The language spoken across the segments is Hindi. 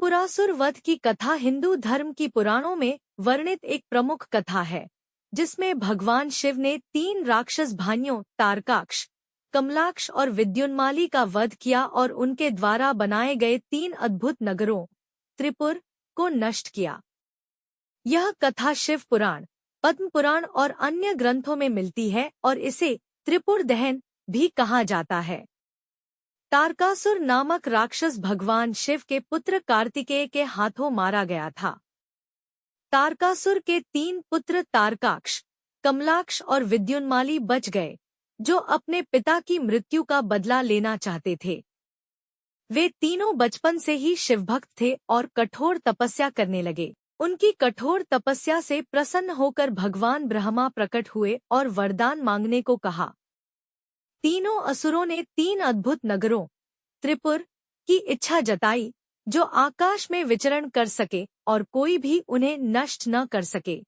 त्रिपुरासुर वध की कथा हिंदू धर्म की पुराणों में वर्णित एक प्रमुख कथा है, जिसमें भगवान शिव ने 3 राक्षस भाइयों तारकाक्ष, कमलाक्ष और विद्युन्माली का वध किया और उनके द्वारा बनाए गए 3 अद्भुत नगरों त्रिपुर को नष्ट किया। यह कथा शिव पुराण, पद्म पुराण और अन्य ग्रंथों में मिलती है और इसे त्रिपुर दहन भी कहा जाता है। तारकासुर नामक राक्षस भगवान शिव के पुत्र कार्तिकेय के हाथों मारा गया था। तारकासुर के 3 पुत्र तारकाक्ष, कमलाक्ष और विद्युन्माली बच गए, जो अपने पिता की मृत्यु का बदला लेना चाहते थे। वे तीनों बचपन से ही शिवभक्त थे और कठोर तपस्या करने लगे। उनकी कठोर तपस्या से प्रसन्न होकर भगवान ब्रह्मा प्रकट हुए और वरदान मांगने को कहा। तीनों असुरों ने 3 अद्भुत नगरों त्रिपुर की इच्छा जताई, जो आकाश में विचरण कर सके और कोई भी उन्हें नष्ट न कर सके।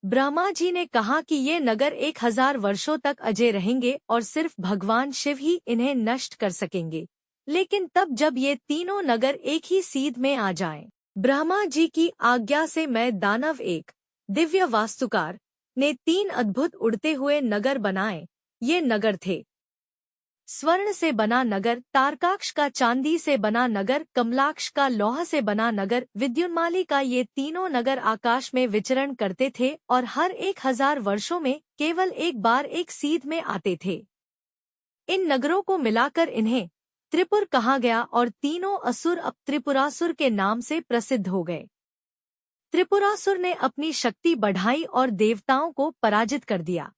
ब्रह्मा जी ने कहा कि ये नगर 1000 वर्षों तक अजय रहेंगे और सिर्फ भगवान शिव ही इन्हें नष्ट कर सकेंगे। लेकिन तब जब ये तीनों नगर एक ही सीध में आ जाएं, ब्रह्मा जी की आज्ञा से मैं दानव एक दिव्य वास्तुकार ने 3 अद्भुत उड़ते हुए नगर बनाए। ये नगर थे स्वर्ण से बना नगर, तारकाक्ष का चांदी से बना नगर, कमलाक्ष का लौह से बना नगर, विद्युन्माली का। ये तीनों नगर आकाश में विचरण करते थे और हर 1000 वर्षों में केवल एक बार एक सीध में आते थे। इन नगरों को मिलाकर इन्हें त्रिपुर कहा गया और तीनों असुर अब त्रिपुरासुर के नाम से प्रसिद्ध हो गए। त्रिपुरासुर ने अपनी शक्ति बढ़ाई और देवताओं को पराजित कर दिया।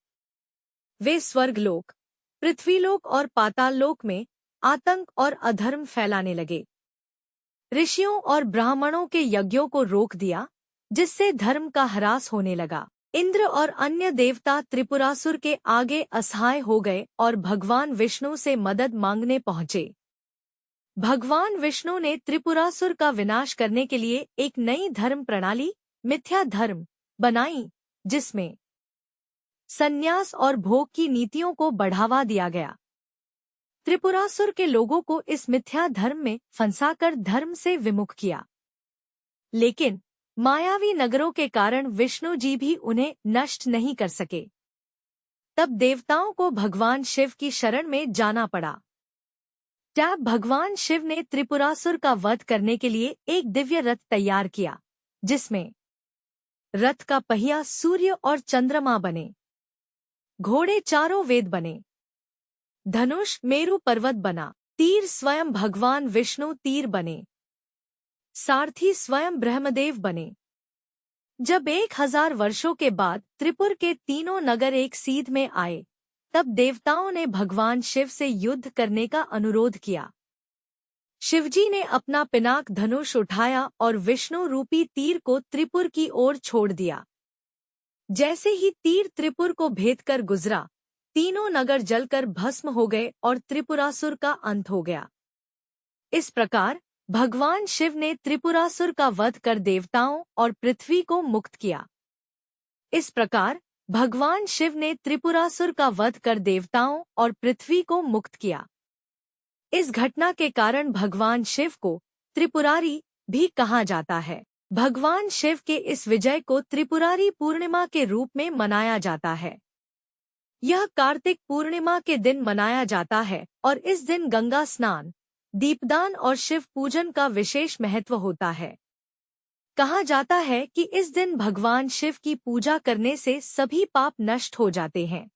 वे स्वर्गलोक, पृथ्वीलोक और पाताललोक में आतंक और अधर्म फैलाने लगे। ऋषियों और ब्राह्मणों के यज्ञों को रोक दिया, जिससे धर्म का ह्रास होने लगा। इंद्र और अन्य देवता त्रिपुरासुर के आगे असहाय हो गए और भगवान विष्णु से मदद मांगने पहुंचे। भगवान विष्णु ने त्रिपुरासुर का विनाश करने के लिए एक नई धर्म प्रणाली, मिथ्या धर्म, बनाई, जिसमें संन्यास और भोग की नीतियों को बढ़ावा दिया गया। त्रिपुरासुर के लोगों को इस मिथ्या धर्म में फंसाकर धर्म से विमुख किया। लेकिन मायावी नगरों के कारण विष्णु जी भी उन्हें नष्ट नहीं कर सके। तब देवताओं को भगवान शिव की शरण में जाना पड़ा। तब भगवान शिव ने त्रिपुरासुर का वध करने के लिए एक दिव्य रथ तैयार किया, जिसमें रथ का पहिया सूर्य और चंद्रमा बने, घोड़े चारों वेद बने, धनुष मेरु पर्वत बना, तीर स्वयं भगवान विष्णु तीर बने, सारथी स्वयं ब्रह्मदेव बने। जब 1000 वर्षों के बाद त्रिपुर के तीनों नगर एक सीध में आए, तब देवताओं ने भगवान शिव से युद्ध करने का अनुरोध किया। शिवजी ने अपना पिनाक धनुष उठाया और विष्णु रूपी तीर को त्रिपुर की ओर छोड़ दिया। जैसे ही तीर त्रिपुर को भेदकर गुजरा, तीनों नगर जलकर भस्म हो गए और त्रिपुरासुर का अंत हो गया। इस प्रकार भगवान शिव ने त्रिपुरासुर का वध कर देवताओं और पृथ्वी को मुक्त किया। इस प्रकार भगवान शिव ने त्रिपुरासुर का वध कर देवताओं और पृथ्वी को मुक्त किया। इस घटना के कारण भगवान शिव को त्रिपुरारी भी कहा जाता है। भगवान शिव के इस विजय को त्रिपुरारी पूर्णिमा के रूप में मनाया जाता है। यह कार्तिक पूर्णिमा के दिन मनाया जाता है और इस दिन गंगा स्नान, दीपदान और शिव पूजन का विशेष महत्व होता है। कहा जाता है कि इस दिन भगवान शिव की पूजा करने से सभी पाप नष्ट हो जाते हैं।